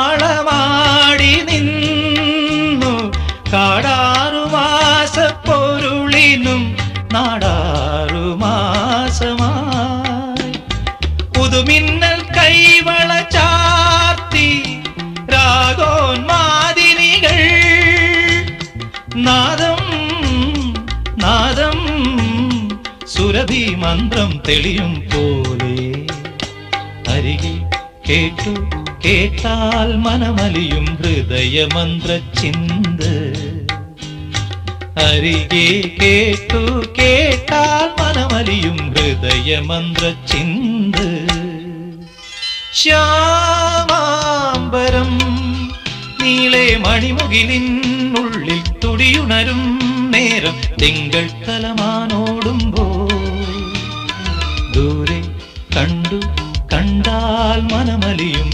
പൊന്നാളമാടി നിന്നു കാടാറുമാസ പൊരുളിനും നാടാറുമാസമായി പുതുമിന്നൽ കൈവള ചാർത്തി രാഗോന്മാദിനികൾ നാദം നാദം സുരഭി മന്ത്രം തെളിയും പോലെ അരികെ കേട്ടു കേട്ടാൽ മനമലിയും ഹൃദയമന്ത്ര ചിന്ത് അരികെ കേട്ടു കേട്ടാൽ മനമലിയും ഹൃദയമന്ത്ര ചിന്ത് ശ്യാമാംബരം നീളെ മണിമുകിലിനുള്ളിൽ തുടിയുണരും നേരം തിങ്കൾ തലമാനോടുമ്പോ ദൂരെ കണ്ടു കണ്ടാൽ മനമലിയും